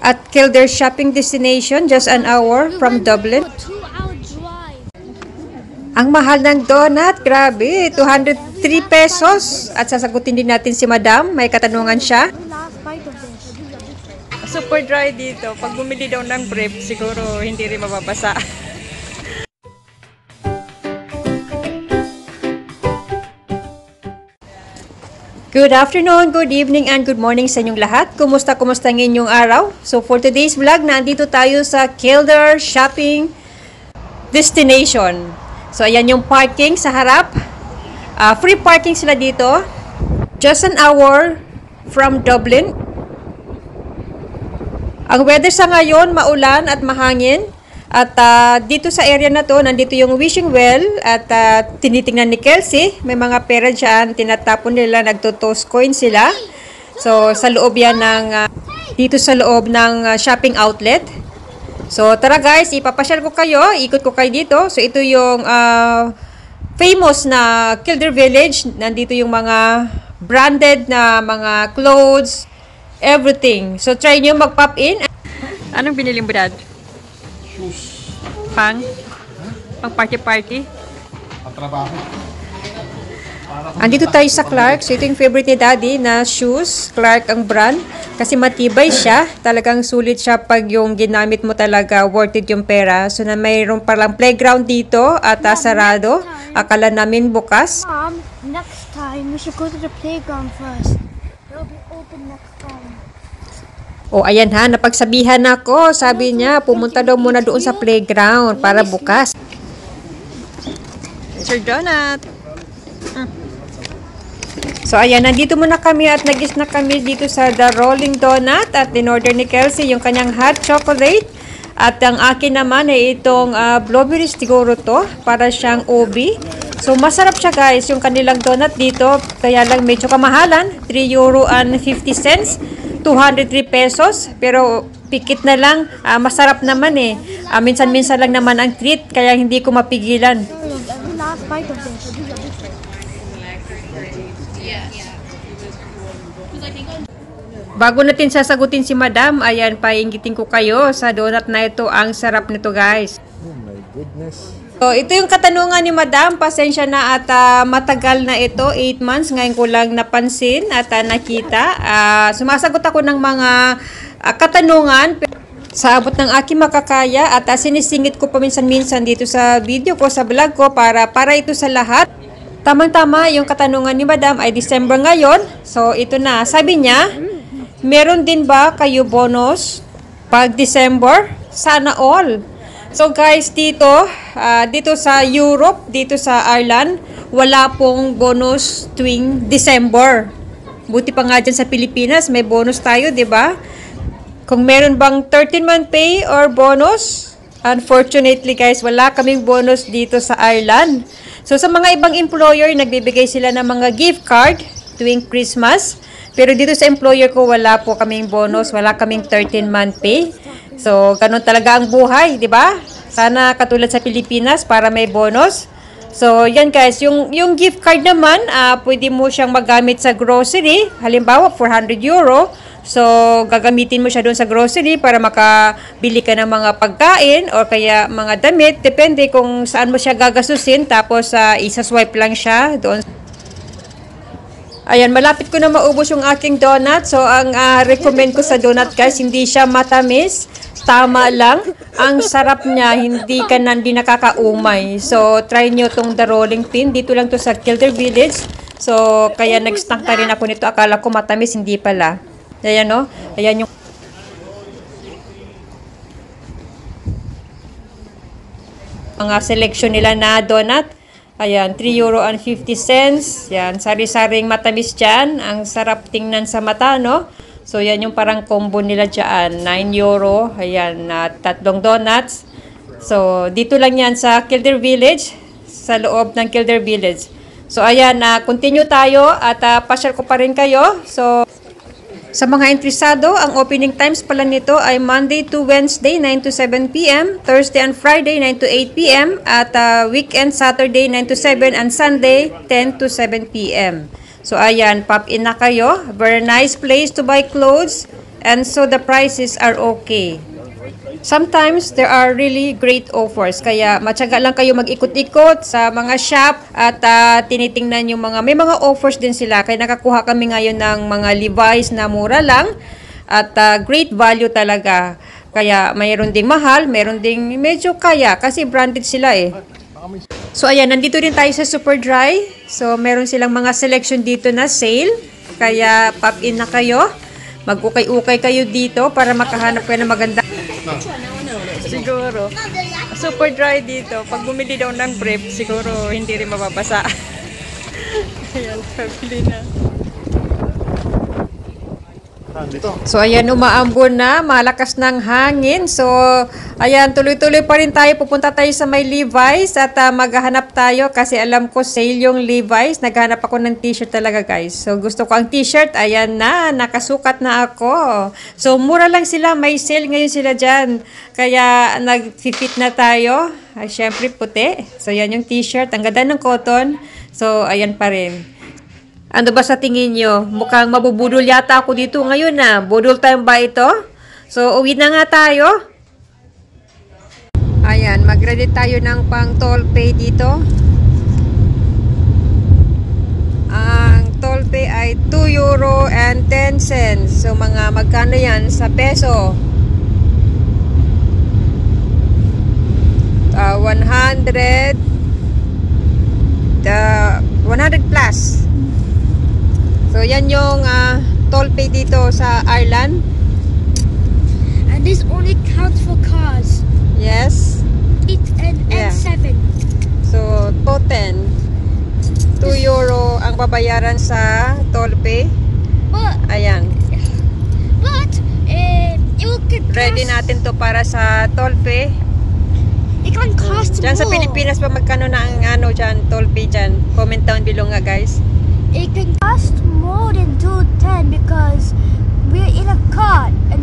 at Kildare shopping destination, just an hour from Dublin. Ang mahal ng donut, grabe, 203 pesos. At sasagutin din natin si Madam, may katanungan siya. Super dry dito. Pag bumili daw ng brief, siguro hindi rin mababasa. Good afternoon, good evening, and good morning sa inyong lahat. Kumusta ang inyong araw? So for today's vlog, nandito tayo sa Kildare shopping destination. So ayan yung parking sa harap. Free parking sila dito. Just an hour from Dublin. Ang weather sa ngayon, maulan at mahangin. At dito sa area na to, nandito yung wishing well at tinitingnan ni Kelsey. May mga pera dyan, tinatapon nila, nagtotoast coin sila. So sa loob yan ng, dito sa loob ng shopping outlet. So tara guys, ipapasyal ko kayo, ikot ko kayo dito. So ito yung famous na Kildare Village. Nandito yung mga branded na mga clothes, everything. So try nyo mag-pop in. Anong binili mo, Dad? Shoes. Pang party-party. Patrabaho. Andito tayo sa Clark. So ito yung favorite ni Daddy na shoes. Clark ang brand. Kasi matibay siya. Talagang sulit siya pag yung ginamit mo talaga. Worth it yung pera. So na mayroon palang playground dito at sarado. Akala namin bukas. Mom, next time we should go to the playground first. It'll be open next time. O ayan ha, napagsabihan ako. Sabi niya, pumunta daw muna doon sa playground para bukas. Sir Donut. So ayan, nandito muna kami at nag-snack kami dito sa The Rolling Donut. At in-order ni Kelsey yung kanyang hot chocolate. At ang akin naman ay itong blueberries siguro to. Para siyang ubi. So masarap siya guys, yung kanilang donut dito. Kaya lang medyo kamahalan. €3.50. 203 pesos, pero pikit na lang, masarap naman eh. Minsan-minsan lang naman ang treat, kaya hindi ko mapigilan. Bago natin sasagutin si Madam, ayan, painggitin ko kayo sa donut na ito. Ang sarap nito guys. Oh my goodness. So, ito yung katanungan ni Madam. Pasensya na at matagal na ito. 8 months. Ngayon ko lang napansin at nakita. Sumasagot ako ng mga katanungan sa abot ng aking makakaya at sinisingit ko paminsan-minsan dito sa video ko, sa vlog ko para ito sa lahat. Tamang-tama yung katanungan ni Madam ay December ngayon. So, ito na. Sabi niya, meron din ba kayo bonus pag December? Sana all. So guys, dito sa Europe, dito sa Ireland, wala pong bonus tuwing December. Buti pa nga dyan sa Pilipinas, may bonus tayo, di ba? Kung meron bang 13-month pay or bonus, unfortunately guys, wala kaming bonus dito sa Ireland. So sa mga ibang employer, nagbibigay sila ng mga gift card tuwing Christmas. Pero dito sa employer ko, wala po kaming bonus, wala kaming 13-month pay. So, ganun talaga ang buhay, di ba? Sana katulad sa Pilipinas para may bonus. So, yan guys, yung gift card naman, pwede mo siyang magamit sa grocery. Halimbawa, €400. So, gagamitin mo siya doon sa grocery para makabili ka ng mga pagkain o kaya mga damit. Depende kung saan mo siya gagastusin. Tapos, isa-swipe lang siya doon. Ayan, malapit ko na maubos yung aking donut. So, ang recommend ko sa donut guys, hindi siya matamis. Tama lang. Ang sarap niya, hindi nakakaumay. So, try nyo tong The Rolling Pin. Dito lang to sa Kildare Village. So, kaya nag-snack na rin ako nito. Akala ko matamis, hindi pala. Ayan no? Ayan yung mga selection nila na donut. Ayan, €3.50. Yan, sari-saring matamis dyan. Ang sarap tingnan sa mata, no? So, yan yung parang combo nila dyan. €9. Ayan, 3 donuts. So, dito lang yan sa Kildare Village. Sa loob ng Kildare Village. So, ayan, continue tayo at pasyal ko pa rin kayo. So, sa mga interesado, ang opening times pala nito ay Monday to Wednesday, 9 to 7 p.m. Thursday and Friday, 9 to 8 p.m. At weekend, Saturday, 9 to 7 and Sunday, 10 to 7 p.m. So, ayan, pop in na kayo. Very nice place to buy clothes. and so the prices are okay. Sometimes there are really great offers, kaya matyaga lang kayo mag-ikot-ikot sa mga shop at tinitingnan yung may mga offers din sila. Kaya nakakuha kami ngayon ng mga Levi's na mura lang at great value talaga. Kaya mayroon ding mahal, mayroon ding medyo kaya kasi branded sila eh. So ayan, nandito din tayo sa Superdry. So meron silang mga selection dito na sale, kaya pop in na kayo. Mag-ukay-ukay kayo dito para makahanap kayo ng maganda. Siguro. Super dry dito. Pag bumili daw ng brief, siguro hindi rin mababasa. Ayan, pabili na. So, ayan, umaambon na. Malakas ng hangin. So, ayan, tuloy-tuloy pa rin tayo. Pupunta tayo sa may Levi's at maghahanap tayo kasi alam ko sale yung Levi's. Naghahanap ako ng t-shirt talaga, guys. So, gusto ko ang t-shirt. Ayan na, nakasukat na ako. So, mura lang sila. May sale ngayon sila dyan. Kaya, nag-fit na tayo. Ay, syempre, puti. So, yan yung t-shirt. Ang ganda ng cotton. So, ayan pa rin. Ano ba sa tingin nyo? Mukhang mabubudol yata ako dito ngayon na. Budol time ba ito? So, uwi na nga tayo. Ayan, mag-ready tayo ng pang toll pay dito. Ang toll pay ay €2.10. So, mga magkano yan sa peso? 100 plus. So, yan yung toll pay dito sa Ireland. And this only counts for cars. Yes. 8 and Yeah. 7. So, total. €2 ang babayaran sa toll pay. Ayan. But it could cost, Ready natin to para sa toll pay. it can cost Diyan sa more. Pilipinas pa magkano na ang dyan, toll pay dyan. Comment down below nga, guys. It can cost more than 210 because we're in a car and